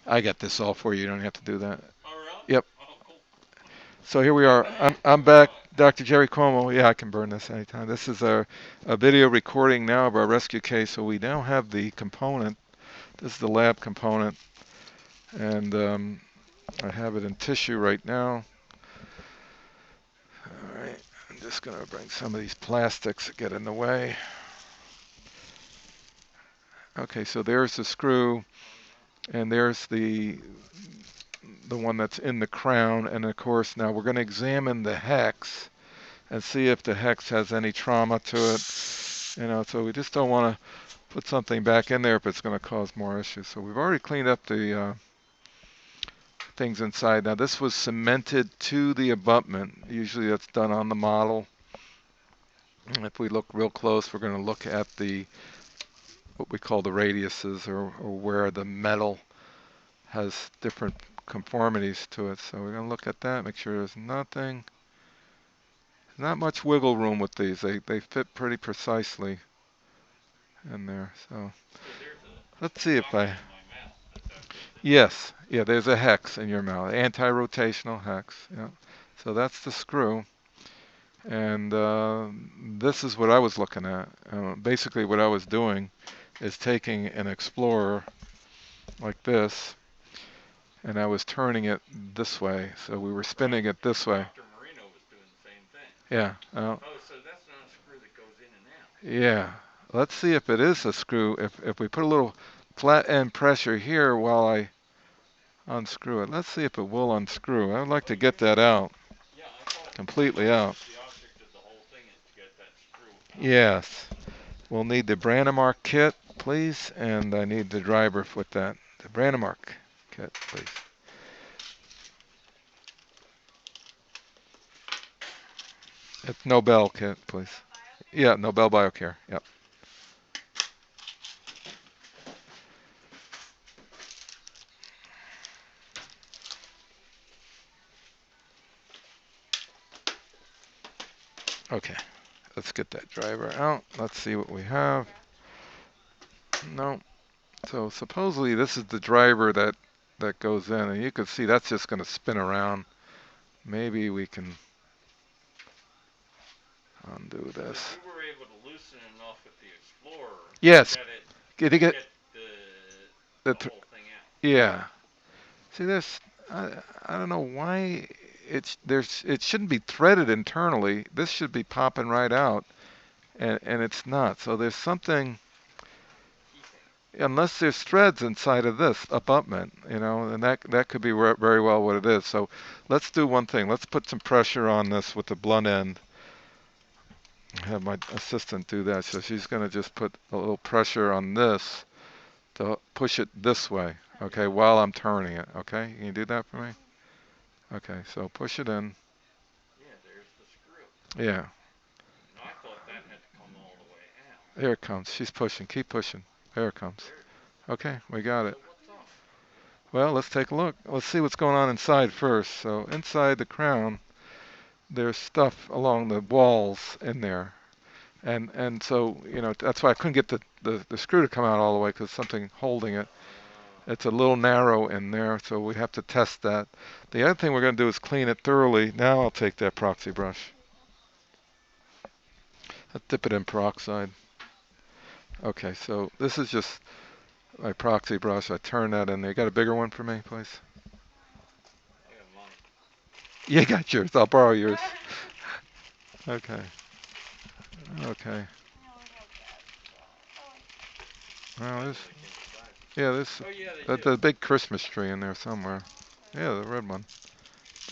I got this all for you. You don't have to do that. Oh, really? Yep. Oh, cool. So here we are. I'm back, Dr. Jerry Cuomo. Yeah, I can burn this anytime. This is a video recording now of our rescue case. So we now have the component. This is the lab component, and I have it in tissue right now. All right. I'm just going to bring some of these plastics that get in the way. Okay, so there's the screw, and there's the one that's in the crown, and of course now we're going to examine the hex and see if the hex has any trauma to it. So we just don't want to put something back in there if it's going to cause more issues. So we've already cleaned up the things inside. Now this was cemented to the abutment. Usually that's done on the model. And if we look real close, we're going to look at the what we call the radiuses, or where the metal has different conformities to it. So we're going to look at that, make sure there's nothing. There's not much wiggle room with these. They fit pretty precisely in there. So So there's a let's see if socket I. in my mouth. That's how it fits in there. Yes, yeah. There's a hex in your mouth, anti-rotational hex. Yeah. So that's the screw, and this is what I was looking at. Basically, what I was doing is taking an Explorer like this, and I was turning it this way. So we were Right. spinning it this way. Dr. Marino was doing the same thing. Yeah. Oh, so that's not a screw that goes in and out. Yeah. Let's see if it is a screw. If we put a little flat end pressure here while I unscrew it. Let's see if it will unscrew. I would like Well, to get that out yeah, I thought completely out. the object of the whole thing is to get that screw out. Yes. We'll need the Brandemark kit, please, and I need the driver with that. The Brandemark kit, please. It's Nobel kit, please. Yeah, Nobel Biocare. Yep. Okay. Let's get that driver out. Let's see what we have. No. So supposedly this is the driver that goes in, and you can see that's just going to spin around. Maybe we can undo So this. you were able to loosen it enough with the Explorer to Yes. get it Get, get get the the. whole thing out. Yeah. See this? I don't know why it shouldn't be threaded internally. This should be popping right out, and it's not. So there's something, Keeping it. unless there's threads inside of this abutment, and that could be very well what it is. So let's do one thing. Let's put some pressure on this with the blunt end. Have my assistant do that. So she's going to just put a little pressure on this to push it this way, okay, while I'm turning it, okay? Can you do that for me? Okay, so push it in. Yeah, there's the screw. Yeah, And I thought that had to come all the way out. there it comes. She's pushing. Keep pushing. There it comes. There it is. Okay, we got So it. what's up? Well, let's take a look. Let's see what's going on inside first. So inside the crown, there's stuff along the walls in there. And so, that's why I couldn't get the screw to come out all the way because something holding it. Oh. It's a little narrow in there, so we have to test that. The other thing we're going to do is clean it thoroughly. Now I'll take that proxy brush. I'll dip it in peroxide. Okay, so this is just my proxy brush. I turn that in there. You got a bigger one for me, please? I got mine. You got yours. I'll borrow yours. Okay. Okay. Well, Depends this, on the kid's size. yeah, this, Oh yeah, they that do. the big Christmas tree in there somewhere. Yeah, the red one.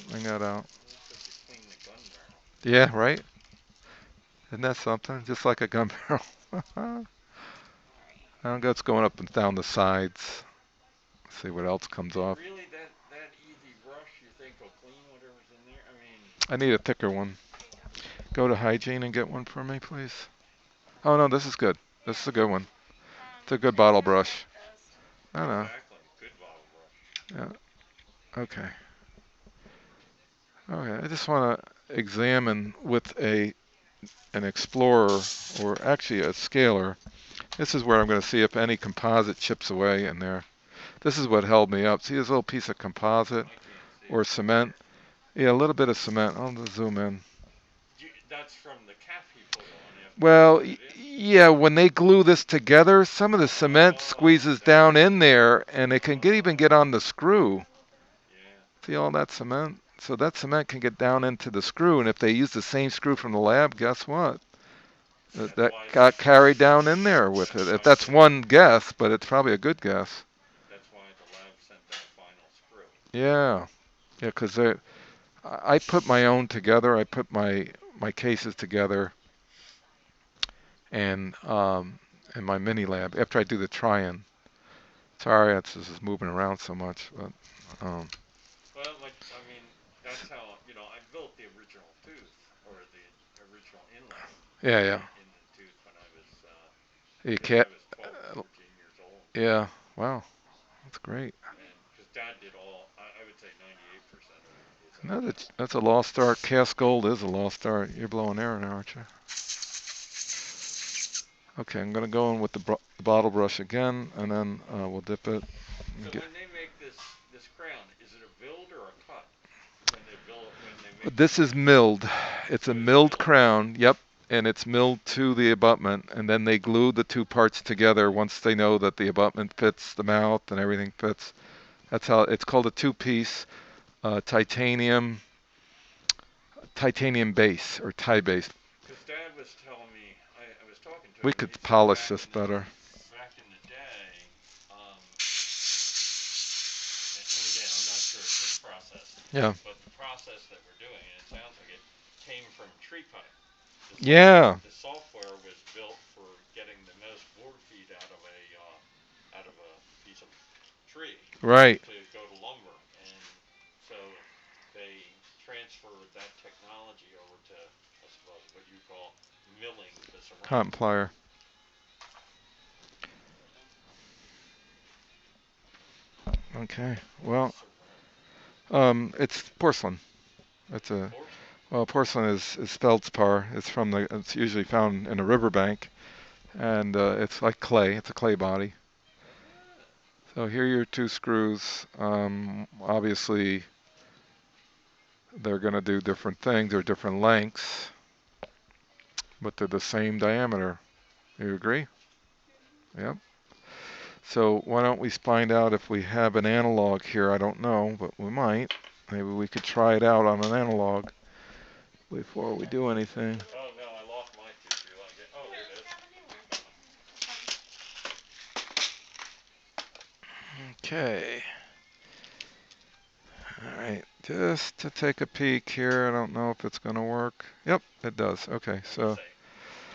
Bring that out. Looks like you're cleaning the gun barrel. Yeah, right? Isn't that something? Just like a gun barrel. Now it's going up and down the sides. See what else comes Is it off. really that easy brush you think will clean whatever's in there? I mean, I need a thicker one. Go to hygiene and get one for me, please. Oh no, this is good. This is a good one. It's a good bottle brush. I know. exactly. Good bottle brush. Yeah. Okay. Okay. I just want to examine with an Explorer, or actually a scaler. This is where I'm going to see if any composite chips away in there. This is what held me up. See this little piece of composite I can't see or it. cement? Yeah, a little bit of cement. I'll just zoom in. That's from the cap he put on after he Well, put it in. yeah, when they glue this together, some of the cement Oh, squeezes that's down in there, and it can even oh, get on the screw. yeah. See all that cement? So that cement can get down into the screw, and if they use the same screw from the lab, guess what? That's That why got carried down in there with that's it. If why that's the one guess, but it's probably a good guess. that's why the lab sent that final screw. Yeah, yeah, because I put my own together. I put my cases together, and my mini lab after I do the try-in. Sorry, this is moving around so much, but Well, like I mean, that's how I built the original tooth or the original inlay yeah, in yeah. in the tooth when I was You I can't. was 12 or 13 years old. Yeah. Wow, that's great. And because Dad did I would say 98% of his No, implants. that's a lost art. Cast gold is a lost art. You're blowing air now, aren't you? Okay, I'm gonna go in with the bottle brush again, and then we'll dip it. So Get, when they make this crown, is it a build or a cut? When they make the this is crown? milled. It's a Oh, it's milled milled. crown. Yep, and it's milled to the abutment, and then they glue the two parts together once they know that the abutment fits the mouth and everything fits. That's how it's called a two-piece titanium base or tie base. Because Dad was telling me, I was talking to We him, and could he said polish this better. back in the day, and again, I'm not sure it's his process, Yeah. but the process that we're doing, and it sounds like it came from tree cutting. Yeah. The software was built for getting the most board feet out of a piece of tree Right. to go to lumber, and so they transferred that technology over to, I suppose, what you call milling the Cotton ceramic. plier. Okay. Well, Ceramic. it's porcelain. It's a Porcelain. well, porcelain is feldspar. It's usually found in a riverbank, and it's like clay. It's a clay body. Ah. So here are your two screws. Obviously, they're going to do different things. They're different lengths, but they're the same diameter. You agree? Yep. So why don't we find out if we have an analog here? I don't know, but we might. Maybe we could try it out on an analog before we do anything. Oh no, I lost my tissue. Oh, there it is. Okay. All right. Just to take a peek here. I don't know if it's going to work. Yep, it does. Okay. Let me So say.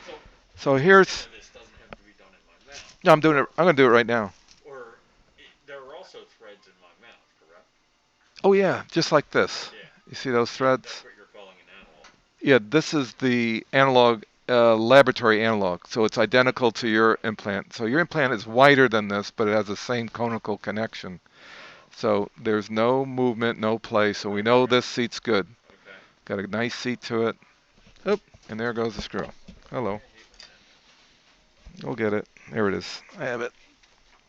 So so the testing here's. of this doesn't have to be done in my mouth, No, I'm doing it. I'm going to do it right now. or there are also threads in my mouth, correct? Oh yeah, just like this. Yeah. You see those That's threads? what you're calling an analog. Yeah, this is the analog laboratory analog. So it's identical to your implant. So your implant is wider than this, but it has the same conical connection. Oh. So there's no movement, no play. So we know this seat's good. Okay. Got a nice seat to it. Oop, and there goes the screw. Hello. I hate when that happens. Go get it. There it is. I have it.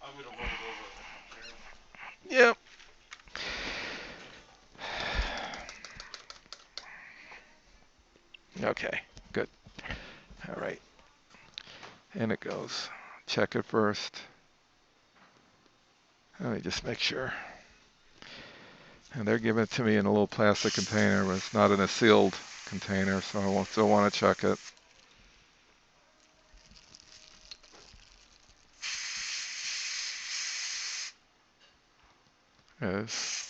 I'm gonna run it over if I can. Yep. Okay, good. All right. And it goes. Check it first. Let me just make sure. And they're giving it to me in a little plastic container, but it's not in a sealed container, so I will still want to check it. Yes.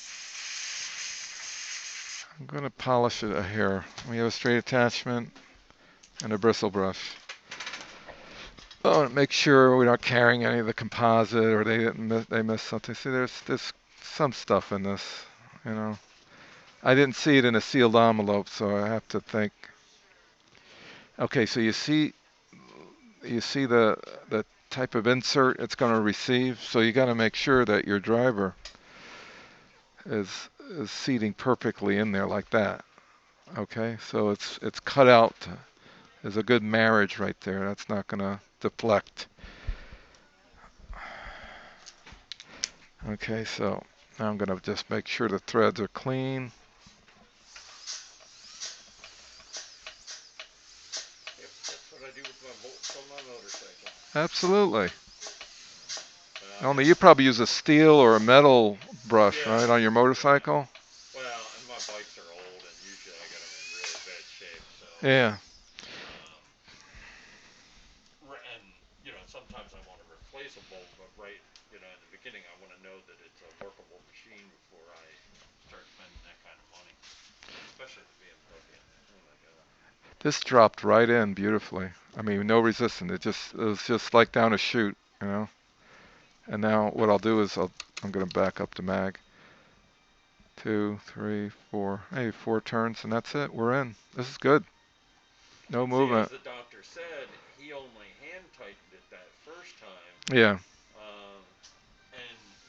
I'm going to polish it a hair. We have a straight attachment and a bristle brush. Oh, and make sure we're not carrying any of the composite or they missed something. See, there's some stuff in this, you know. I didn't see it in a sealed envelope, so I have to think. Okay, so you see the type of insert it's going to receive. So you got to make sure that your driver is seating perfectly in there like that. Okay, so it's cut out. There's a good marriage right there. That's not going to deflect. Okay, so now I'm going to just make sure the threads are clean. Yep, that's what I do with my bolts on my motorcycle. Absolutely. Well, Only you probably use a steel or a metal brush, yeah, right, on your motorcycle? well, and my bikes are old, and usually I got them in really bad shape, so. Yeah. And sometimes I want to replace a bolt, but in the beginning, I want to know that it's a workable machine before I start spending that kind of money, especially the BMW. Oh my God. This dropped right in beautifully. I mean, no resistance. It was just like down a chute, you know. And now what I'll do is I'm going to back up the mag. 2, 3, 4. Hey, 4 turns and that's it. We're in. This is good. No See, as movement. the doctor said, he only hand tightened it that first time, Yeah. and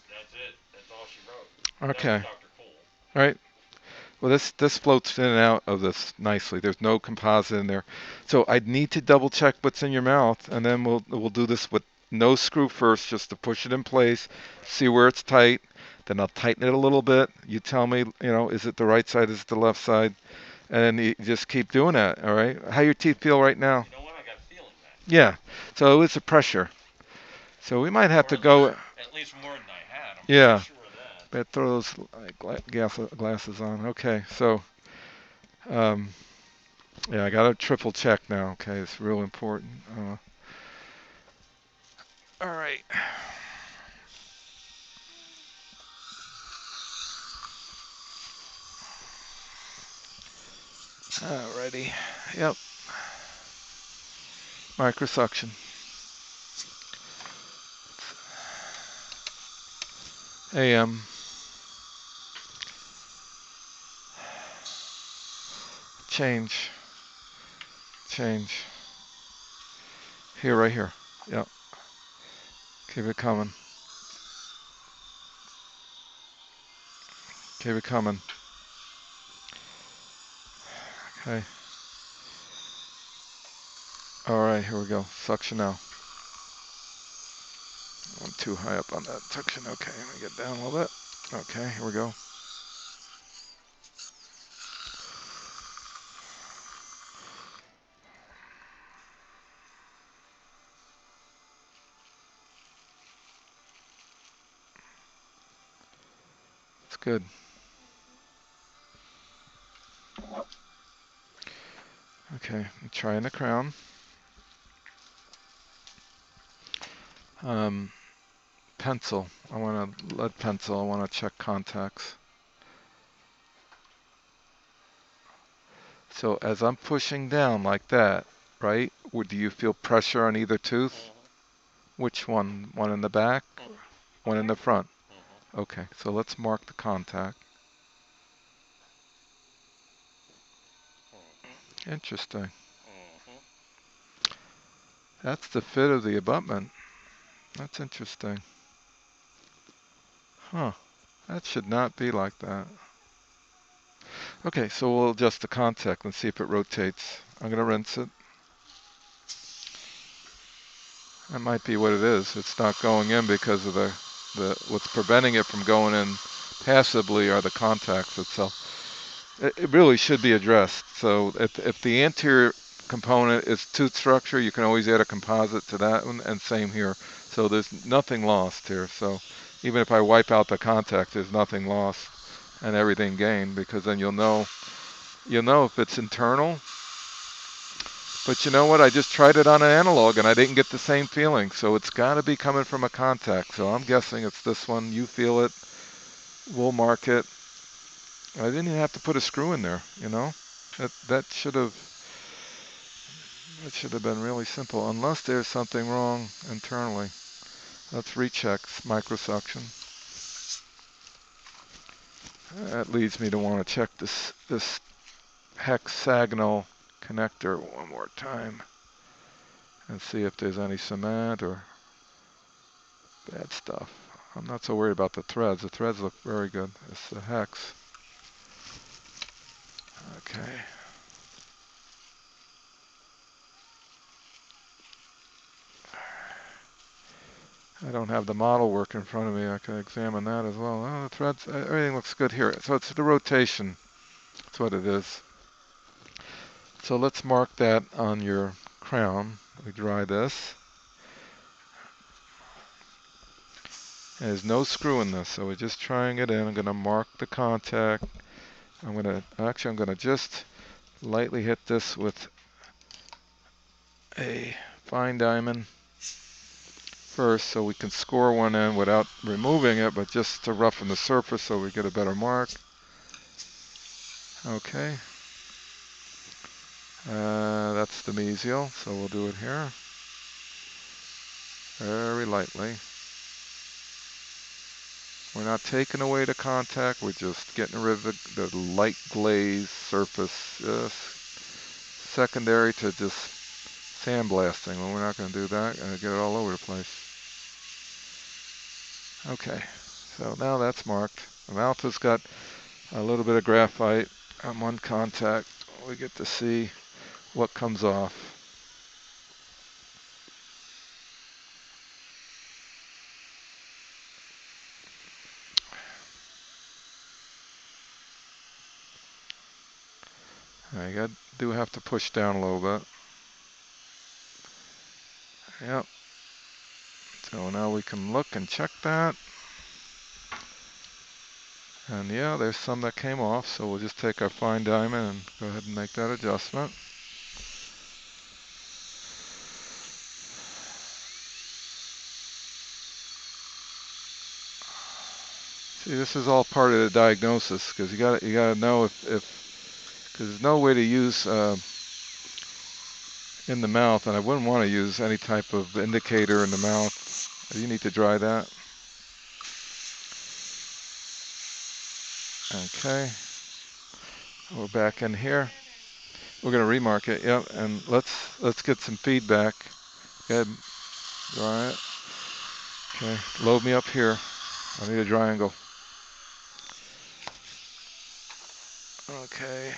that's it. That's all she wrote. That was Okay. Dr. Cole. Right. Well, this floats in and out of this nicely. There's no composite in there. So I'd need to double check what's in your mouth, and then we'll do this with no screw first, just to push it in place, Right. see where it's tight. Then I'll tighten it a little bit. You tell me, is it the right side, is it the left side? And then you just keep doing that, all right? How your teeth feel right now? You know what? I got a feeling that. Yeah. So it's a pressure. So we might have Or to go. at least more than I had. I'm Yeah. pretty sure of that. Better throw those glasses on. Okay. So, um, yeah, I got to triple check now. Okay, it's real important. All right. Alrighty. Yep. Microsuction. AM. Change. Change. Here, right here. Yep. Keep it coming. Keep it coming. Okay. All right, here we go. Suction now. I'm too high up on that suction. Okay, let me get down a little bit. Okay, here we go. It's good. Okay, I'm trying the crown. Pencil. I want a lead pencil. I want to check contacts. So as I'm pushing down like that, right? Do you feel pressure on either tooth? Which one? One in the back? One in the front? Okay, so let's mark the contact. Interesting. That's the fit of the abutment. That's interesting. Huh. That should not be like that. Okay, so we'll adjust the contact and see if it rotates. I'm going to rinse it. That might be what it is. It's not going in because of what's preventing it from going in passively are the contacts itself. It really should be addressed. So if the anterior component is tooth structure, you can always add a composite to that one, and same here. So there's nothing lost here. So even if I wipe out the contact, there's nothing lost and everything gained, because then you'll know if it's internal. But you know what? I just tried it on an analog and I didn't get the same feeling. So it's got to be coming from a contact. So I'm guessing it's this one. You feel it. We'll mark it. I didn't even have to put a screw in there, That should have been really simple, unless there's something wrong internally. Let's recheck microsuction. That leads me to want to check this hexagonal connector one more time and see if there's any cement or bad stuff. I'm not so worried about the threads. The threads look very good. It's the hex. Okay. I don't have the model work in front of me. I can examine that as well. Oh, the threads, everything looks good here. So it's the rotation. That's what it is. So let's mark that on your crown. We dry this. And there's no screw in this, so we're just trying it in. I'm going to mark the contact. I'm going to just lightly hit this with a fine diamond first so we can score one in without removing it, but just to roughen the surface so we get a better mark. Okay. That's the mesial, so we'll do it here. Very lightly. We're not taking away the contact, we're just getting rid of the light glaze surface, just secondary to just sandblasting. Well, we're not going to do that, going to get it all over the place. Okay, so now that's marked. The mouth has got a little bit of graphite on one contact. We get to see what comes off. I do have to push down a little bit. Yep. So now we can look and check that. And yeah, there's some that came off, so we'll just take our fine diamond and go ahead and make that adjustment. See, this is all part of the diagnosis because you gotta know if because there's no way to use in the mouth, and I wouldn't want to use any type of indicator in the mouth. You need to dry that. Okay, we're back in here. We're gonna remark it, yep, and let's get some feedback. Go ahead, dry it. Okay, load me up here. I need a triangle. Okay.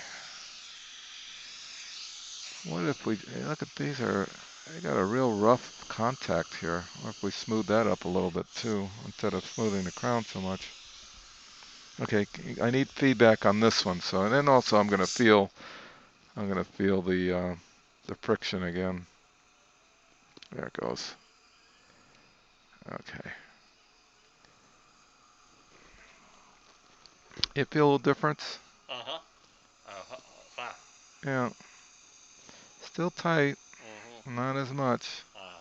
What if we look at these? They got a real rough contact here. What if we smooth that up a little bit too, instead of smoothing the crown so much? Okay, I need feedback on this one. So, and then also I'm gonna feel the friction again. There it goes. Okay. You feel a little difference? Uh-huh. Fine. Yeah. Still tight. Mm-hmm. Not as much. Uh-huh.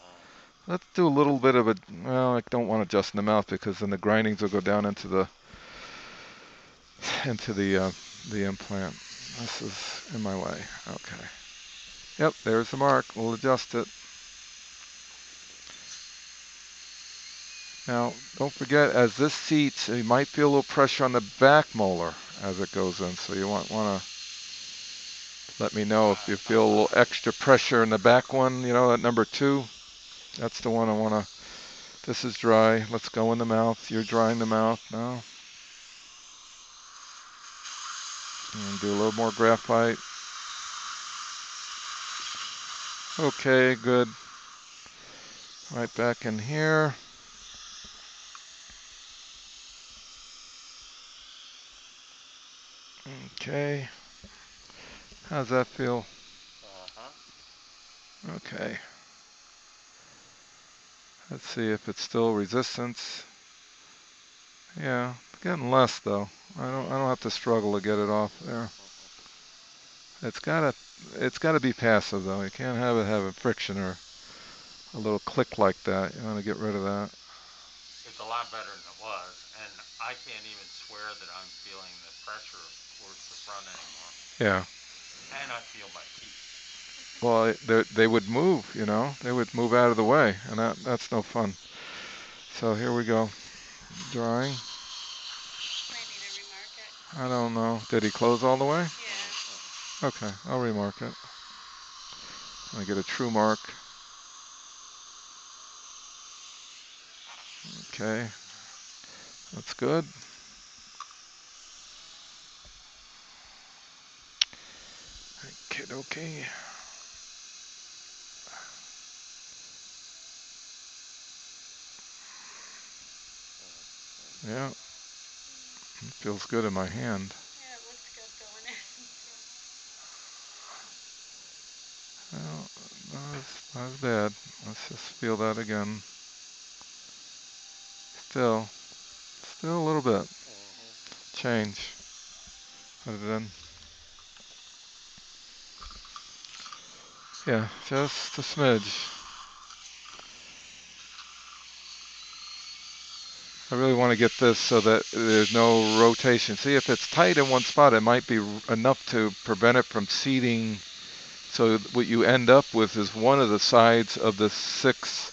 Let's do a little bit of a, well, I don't want to adjust in the mouth because then the grindings will go down into the implant. This is in my way. Okay. Yep, there's the mark. We'll adjust it. Now, don't forget, as this seats, you might feel a little pressure on the back molar as it goes in. So you want to let me know if you feel a little extra pressure in the back one, you know, at number 2. That's the one I want to, this is dry. Let's go in the mouth. You're drying the mouth now. And do a little more graphite. Okay, good. Right back in here. Okay. How's that feel? Uh-huh. Okay. Let's see if it's still resistance. Yeah, getting less though. I don't have to struggle to get it off there. It's gotta be passive though. You can't have it having friction or a little click like that. You want to get rid of that. It's a lot better than it was, and I can't even swear that I'm feeling the pressure towards the front anymore. Yeah. And I feel my teeth. Well, they would move, you know. They would move out of the way, and that's no fun. So here we go. Drawing. I don't know. Did he close all the way? Yeah. Okay, I'll remark it. I get a true mark. Okay, that's good. Okay. Yeah, it feels good in my hand. Yeah, it looks good going in. Well, not as bad. Let's just feel that again. Still a little bit. Change. Put it in. Yeah, just a smidge. I really want to get this so that there's no rotation. See, if it's tight in one spot, it might be enough to prevent it from seating. So what you end up with is one of the sides of the 6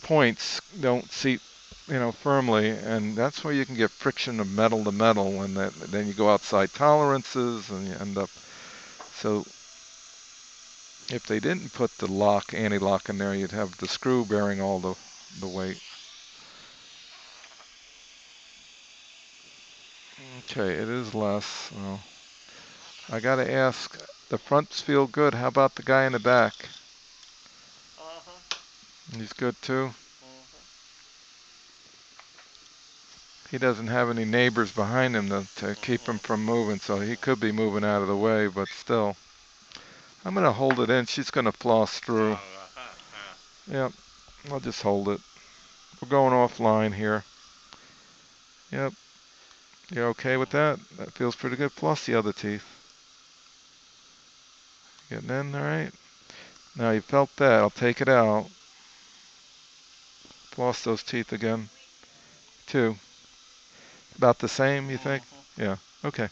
points don't seat, firmly, and that's where you can get friction of metal to metal, and then you go outside tolerances, and you end up. So if they didn't put the anti-lock in there, you'd have the screw bearing all the weight. Okay, it is less. Well, I gotta ask, the fronts feel good. How about the guy in the back? He's good too? He doesn't have any neighbors behind him to keep him from moving, so he could be moving out of the way, but still. I'm gonna hold it in. She's gonna floss through. Yep, I'll just hold it. We're going offline here. Yep, you're okay with that? That feels pretty good. Floss the other teeth. Getting in, all right? Now you felt that. I'll take it out. Floss those teeth again. 2. About the same, you think? Yeah, okay.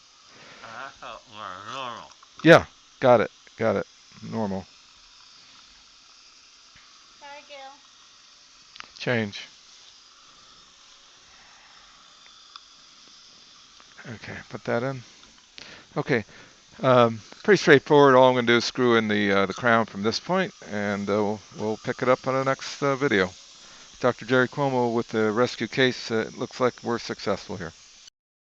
Yeah, got it. Normal. Bye, Gail. Change. Okay, put that in. Okay, pretty straightforward. All I'm going to do is screw in the crown from this point, and we'll pick it up on the next video. Dr. Jerry Cuomo with the rescue case. It looks like we're successful here.